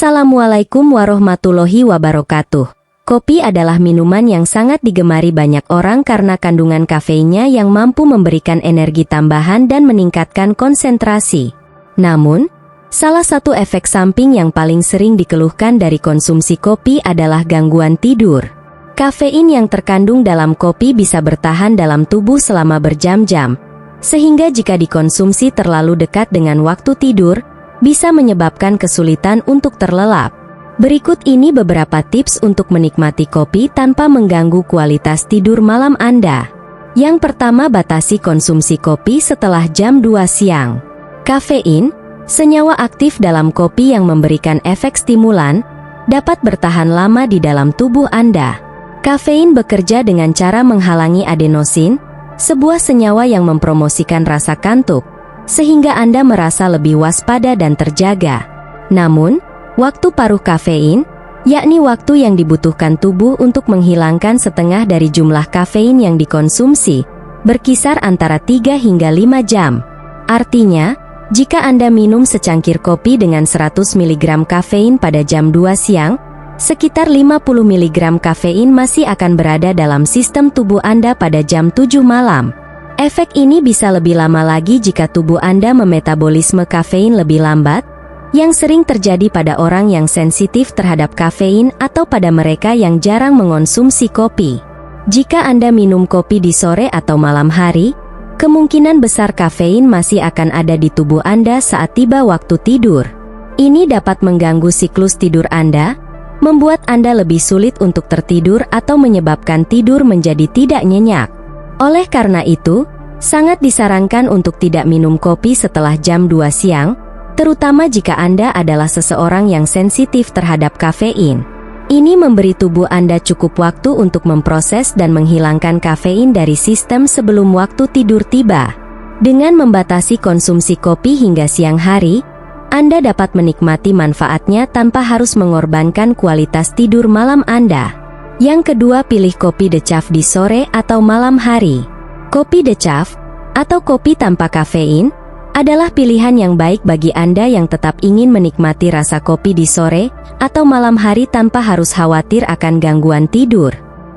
Assalamualaikum warahmatullahi wabarakatuh. Kopi adalah minuman yang sangat digemari banyak orang karena kandungan kafeinnya yang mampu memberikan energi tambahan dan meningkatkan konsentrasi. Namun, salah satu efek samping yang paling sering dikeluhkan dari konsumsi kopi adalah gangguan tidur. Kafein yang terkandung dalam kopi bisa bertahan dalam tubuh selama berjam-jam, sehingga jika dikonsumsi terlalu dekat dengan waktu tidur, bisa menyebabkan kesulitan untuk terlelap. Berikut ini beberapa tips untuk menikmati kopi tanpa mengganggu kualitas tidur malam Anda. Yang pertama, batasi konsumsi kopi setelah jam 2 siang. Kafein, senyawa aktif dalam kopi yang memberikan efek stimulan, dapat bertahan lama di dalam tubuh Anda. Kafein bekerja dengan cara menghalangi adenosin, sebuah senyawa yang mempromosikan rasa kantuk, sehingga Anda merasa lebih waspada dan terjaga. Namun, waktu paruh kafein, yakni waktu yang dibutuhkan tubuh untuk menghilangkan setengah dari jumlah kafein yang dikonsumsi, berkisar antara 3 hingga 5 jam. Artinya, jika Anda minum secangkir kopi dengan 100 mg kafein pada jam 2 siang, sekitar 50 mg kafein masih akan berada dalam sistem tubuh Anda pada jam 7 malam. Efek ini bisa lebih lama lagi jika tubuh Anda memetabolisme kafein lebih lambat, yang sering terjadi pada orang yang sensitif terhadap kafein atau pada mereka yang jarang mengonsumsi kopi. Jika Anda minum kopi di sore atau malam hari, kemungkinan besar kafein masih akan ada di tubuh Anda saat tiba waktu tidur. Ini dapat mengganggu siklus tidur Anda, membuat Anda lebih sulit untuk tertidur atau menyebabkan tidur menjadi tidak nyenyak. Oleh karena itu, sangat disarankan untuk tidak minum kopi setelah jam 2 siang, terutama jika Anda adalah seseorang yang sensitif terhadap kafein. Ini memberi tubuh Anda cukup waktu untuk memproses dan menghilangkan kafein dari sistem sebelum waktu tidur tiba. Dengan membatasi konsumsi kopi hingga siang hari, Anda dapat menikmati manfaatnya tanpa harus mengorbankan kualitas tidur malam Anda. Yang kedua, pilih kopi decaf di sore atau malam hari. Kopi decaf, atau kopi tanpa kafein, adalah pilihan yang baik bagi Anda yang tetap ingin menikmati rasa kopi di sore atau malam hari tanpa harus khawatir akan gangguan tidur.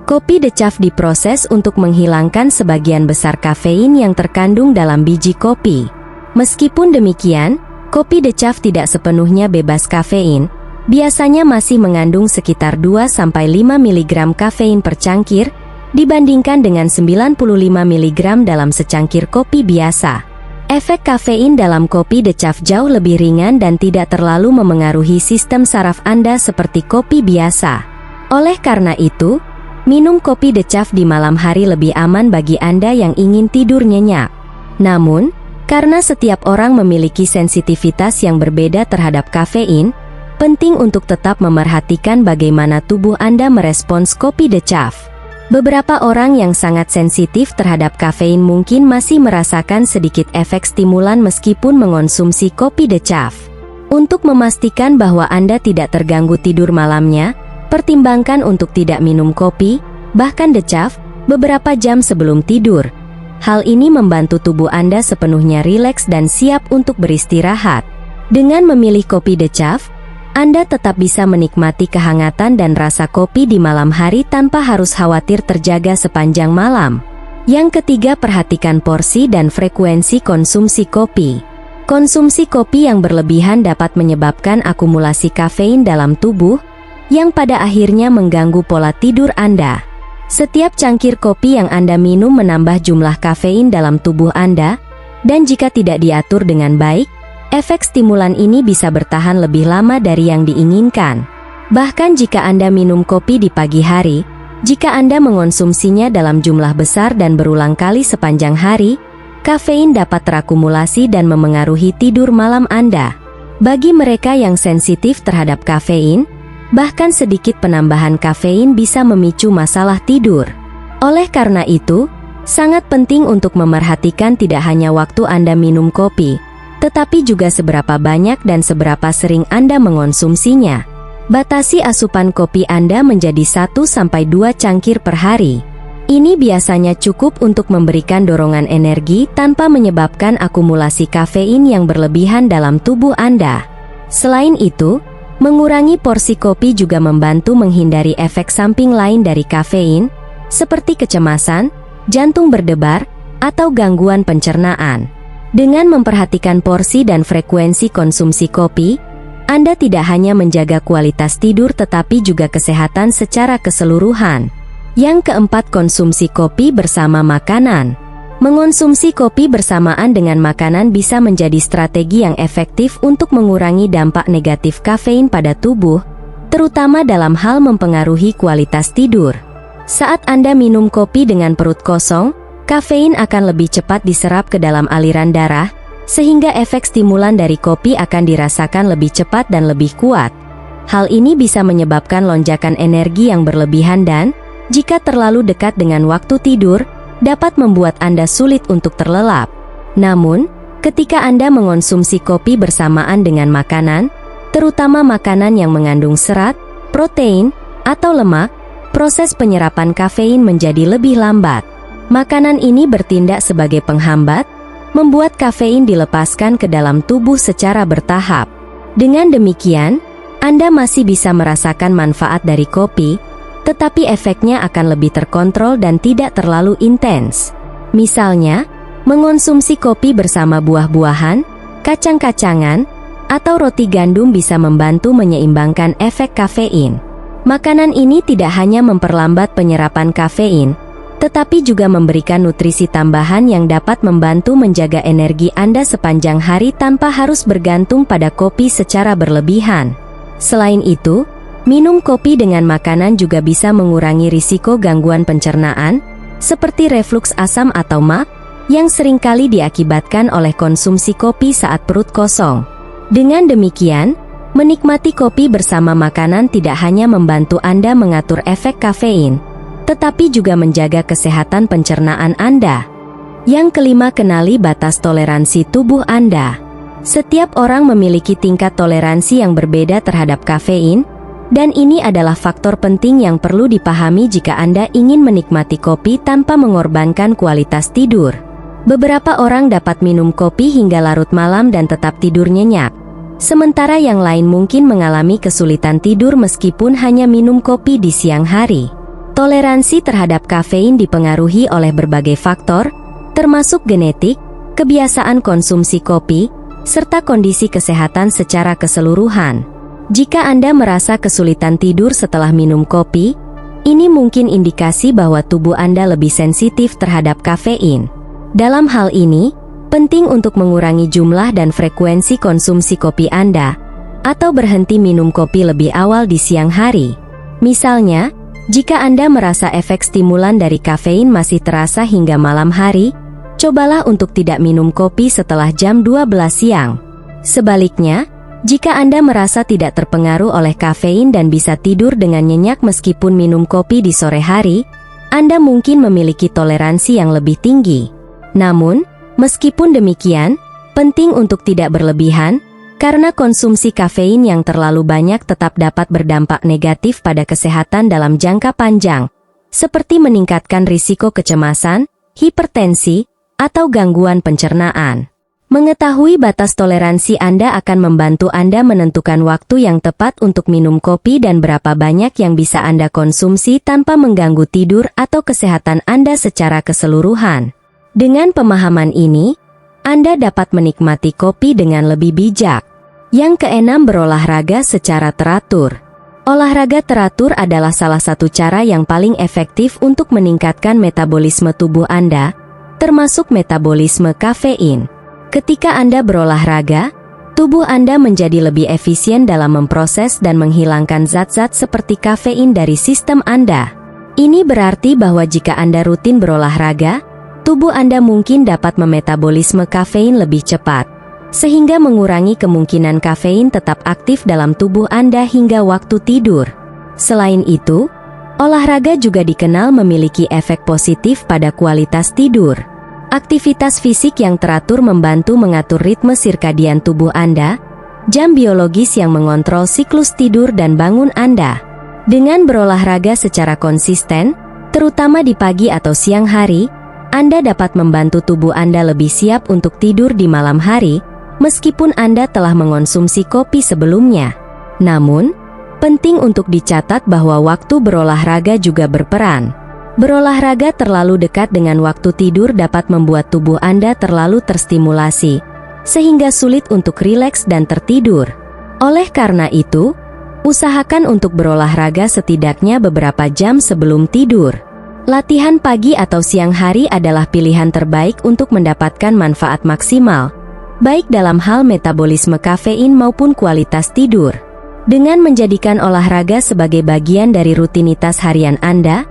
Kopi decaf diproses untuk menghilangkan sebagian besar kafein yang terkandung dalam biji kopi. Meskipun demikian, kopi decaf tidak sepenuhnya bebas kafein, biasanya masih mengandung sekitar 2-5 mg kafein per cangkir, dibandingkan dengan 95 mg dalam secangkir kopi biasa. Efek kafein dalam kopi decaf jauh lebih ringan dan tidak terlalu memengaruhi sistem saraf Anda seperti kopi biasa. Oleh karena itu, minum kopi decaf di malam hari lebih aman bagi Anda yang ingin tidur nyenyak. Namun, karena setiap orang memiliki sensitivitas yang berbeda terhadap kafein, penting untuk tetap memerhatikan bagaimana tubuh Anda merespons kopi decaf. Beberapa orang yang sangat sensitif terhadap kafein mungkin masih merasakan sedikit efek stimulan meskipun mengonsumsi kopi decaf. Untuk memastikan bahwa Anda tidak terganggu tidur malamnya, pertimbangkan untuk tidak minum kopi, bahkan decaf, beberapa jam sebelum tidur. Hal ini membantu tubuh Anda sepenuhnya rileks dan siap untuk beristirahat. Dengan memilih kopi decaf, Anda tetap bisa menikmati kehangatan dan rasa kopi di malam hari tanpa harus khawatir terjaga sepanjang malam. Yang ketiga, perhatikan porsi dan frekuensi konsumsi kopi. Konsumsi kopi yang berlebihan dapat menyebabkan akumulasi kafein dalam tubuh, yang pada akhirnya mengganggu pola tidur Anda. Setiap cangkir kopi yang Anda minum menambah jumlah kafein dalam tubuh Anda, dan jika tidak diatur dengan baik, efek stimulan ini bisa bertahan lebih lama dari yang diinginkan. Bahkan jika Anda minum kopi di pagi hari, jika Anda mengonsumsinya dalam jumlah besar dan berulang kali sepanjang hari, kafein dapat terakumulasi dan memengaruhi tidur malam Anda. Bagi mereka yang sensitif terhadap kafein, bahkan sedikit penambahan kafein bisa memicu masalah tidur. Oleh karena itu, sangat penting untuk memerhatikan tidak hanya waktu Anda minum kopi, tetapi juga seberapa banyak dan seberapa sering Anda mengonsumsinya. Batasi asupan kopi Anda menjadi 1-2 cangkir per hari. Ini biasanya cukup untuk memberikan dorongan energi tanpa menyebabkan akumulasi kafein yang berlebihan dalam tubuh Anda. Selain itu, Mengurangi porsi kopi juga membantu menghindari efek samping lain dari kafein, seperti kecemasan, jantung berdebar, atau gangguan pencernaan. Dengan memperhatikan porsi dan frekuensi konsumsi kopi, Anda tidak hanya menjaga kualitas tidur tetapi juga kesehatan secara keseluruhan. Yang keempat, konsumsi kopi bersama makanan. Mengonsumsi kopi bersamaan dengan makanan bisa menjadi strategi yang efektif untuk mengurangi dampak negatif kafein pada tubuh, terutama dalam hal mempengaruhi kualitas tidur. Saat Anda minum kopi dengan perut kosong, kafein akan lebih cepat diserap ke dalam aliran darah, sehingga efek stimulan dari kopi akan dirasakan lebih cepat dan lebih kuat. Hal ini bisa menyebabkan lonjakan energi yang berlebihan dan, jika terlalu dekat dengan waktu tidur, dapat membuat Anda sulit untuk terlelap. Namun, ketika Anda mengonsumsi kopi bersamaan dengan makanan, terutama makanan yang mengandung serat, protein, atau lemak, proses penyerapan kafein menjadi lebih lambat. Makanan ini bertindak sebagai penghambat, membuat kafein dilepaskan ke dalam tubuh secara bertahap. Dengan demikian, Anda masih bisa merasakan manfaat dari kopi, tetapi efeknya akan lebih terkontrol dan tidak terlalu intens. Misalnya, mengonsumsi kopi bersama buah-buahan, kacang-kacangan, atau roti gandum bisa membantu menyeimbangkan efek kafein. Makanan ini tidak hanya memperlambat penyerapan kafein, tetapi juga memberikan nutrisi tambahan yang dapat membantu menjaga energi Anda sepanjang hari tanpa harus bergantung pada kopi secara berlebihan. Selain itu, minum kopi dengan makanan juga bisa mengurangi risiko gangguan pencernaan, seperti refluks asam atau MA, yang seringkali diakibatkan oleh konsumsi kopi saat perut kosong. Dengan demikian, menikmati kopi bersama makanan tidak hanya membantu Anda mengatur efek kafein, tetapi juga menjaga kesehatan pencernaan Anda. Yang kelima, kenali batas toleransi tubuh Anda. Setiap orang memiliki tingkat toleransi yang berbeda terhadap kafein, dan ini adalah faktor penting yang perlu dipahami jika Anda ingin menikmati kopi tanpa mengorbankan kualitas tidur. Beberapa orang dapat minum kopi hingga larut malam dan tetap tidur nyenyak, sementara yang lain mungkin mengalami kesulitan tidur meskipun hanya minum kopi di siang hari. Toleransi terhadap kafein dipengaruhi oleh berbagai faktor, termasuk genetik, kebiasaan konsumsi kopi, serta kondisi kesehatan secara keseluruhan. Jika Anda merasa kesulitan tidur setelah minum kopi, ini mungkin indikasi bahwa tubuh Anda lebih sensitif terhadap kafein. Dalam hal ini, penting untuk mengurangi jumlah dan frekuensi konsumsi kopi Anda, atau berhenti minum kopi lebih awal di siang hari. Misalnya, jika Anda merasa efek stimulan dari kafein masih terasa hingga malam hari, cobalah untuk tidak minum kopi setelah jam 12 siang. Sebaliknya, jika Anda merasa tidak terpengaruh oleh kafein dan bisa tidur dengan nyenyak meskipun minum kopi di sore hari, Anda mungkin memiliki toleransi yang lebih tinggi. Namun, meskipun demikian, penting untuk tidak berlebihan, karena konsumsi kafein yang terlalu banyak tetap dapat berdampak negatif pada kesehatan dalam jangka panjang, seperti meningkatkan risiko kecemasan, hipertensi, atau gangguan pencernaan. Mengetahui batas toleransi Anda akan membantu Anda menentukan waktu yang tepat untuk minum kopi dan berapa banyak yang bisa Anda konsumsi tanpa mengganggu tidur atau kesehatan Anda secara keseluruhan. Dengan pemahaman ini, Anda dapat menikmati kopi dengan lebih bijak. Yang keenam, berolahraga secara teratur. Olahraga teratur adalah salah satu cara yang paling efektif untuk meningkatkan metabolisme tubuh Anda, termasuk metabolisme kafein. Ketika Anda berolahraga, tubuh Anda menjadi lebih efisien dalam memproses dan menghilangkan zat-zat seperti kafein dari sistem Anda. Ini berarti bahwa jika Anda rutin berolahraga, tubuh Anda mungkin dapat memetabolisme kafein lebih cepat, sehingga mengurangi kemungkinan kafein tetap aktif dalam tubuh Anda hingga waktu tidur. Selain itu, olahraga juga dikenal memiliki efek positif pada kualitas tidur. Aktivitas fisik yang teratur membantu mengatur ritme sirkadian tubuh Anda, jam biologis yang mengontrol siklus tidur dan bangun Anda. Dengan berolahraga secara konsisten, terutama di pagi atau siang hari, Anda dapat membantu tubuh Anda lebih siap untuk tidur di malam hari, meskipun Anda telah mengonsumsi kopi sebelumnya. Namun, penting untuk dicatat bahwa waktu berolahraga juga berperan. Berolahraga terlalu dekat dengan waktu tidur dapat membuat tubuh Anda terlalu terstimulasi, sehingga sulit untuk rileks dan tertidur. Oleh karena itu, usahakan untuk berolahraga setidaknya beberapa jam sebelum tidur. Latihan pagi atau siang hari adalah pilihan terbaik untuk mendapatkan manfaat maksimal, baik dalam hal metabolisme kafein maupun kualitas tidur. Dengan menjadikan olahraga sebagai bagian dari rutinitas harian Anda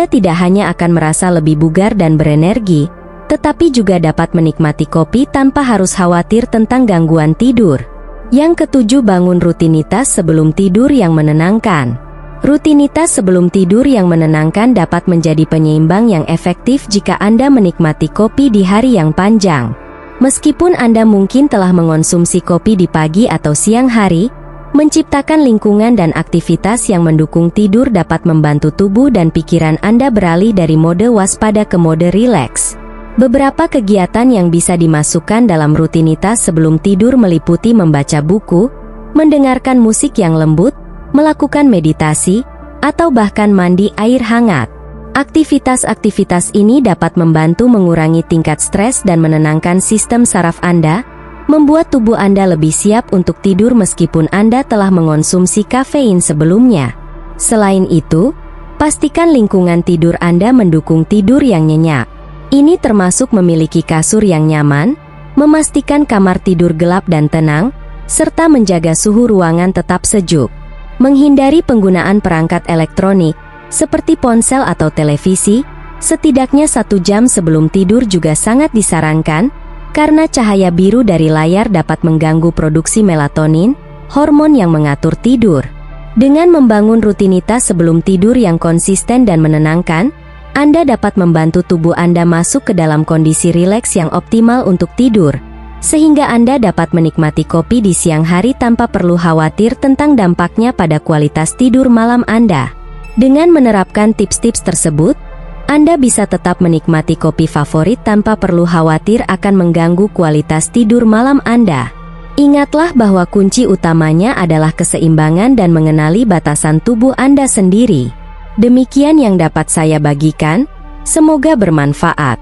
tidak hanya akan merasa lebih bugar dan berenergi, tetapi juga dapat menikmati kopi tanpa harus khawatir tentang gangguan tidur. Yang ketujuh, bangun rutinitas sebelum tidur yang menenangkan. Rutinitas sebelum tidur yang menenangkan dapat menjadi penyeimbang yang efektif jika Anda menikmati kopi di hari yang panjang. Meskipun Anda mungkin telah mengonsumsi kopi di pagi atau siang hari, menciptakan lingkungan dan aktivitas yang mendukung tidur dapat membantu tubuh dan pikiran Anda beralih dari mode waspada ke mode rileks. Beberapa kegiatan yang bisa dimasukkan dalam rutinitas sebelum tidur meliputi membaca buku, mendengarkan musik yang lembut, melakukan meditasi, atau bahkan mandi air hangat. Aktivitas-aktivitas ini dapat membantu mengurangi tingkat stres dan menenangkan sistem saraf Anda, membuat tubuh Anda lebih siap untuk tidur meskipun Anda telah mengonsumsi kafein sebelumnya. Selain itu, pastikan lingkungan tidur Anda mendukung tidur yang nyenyak. Ini termasuk memiliki kasur yang nyaman, memastikan kamar tidur gelap dan tenang, serta menjaga suhu ruangan tetap sejuk. Menghindari penggunaan perangkat elektronik, seperti ponsel atau televisi, setidaknya 1 jam sebelum tidur juga sangat disarankan, karena cahaya biru dari layar dapat mengganggu produksi melatonin, hormon yang mengatur tidur. Dengan membangun rutinitas sebelum tidur yang konsisten dan menenangkan, Anda dapat membantu tubuh Anda masuk ke dalam kondisi rileks yang optimal untuk tidur, sehingga Anda dapat menikmati kopi di siang hari tanpa perlu khawatir tentang dampaknya pada kualitas tidur malam Anda. Dengan menerapkan tips-tips tersebut, Anda bisa tetap menikmati kopi favorit tanpa perlu khawatir akan mengganggu kualitas tidur malam Anda. Ingatlah bahwa kunci utamanya adalah keseimbangan dan mengenali batasan tubuh Anda sendiri. Demikian yang dapat saya bagikan, semoga bermanfaat.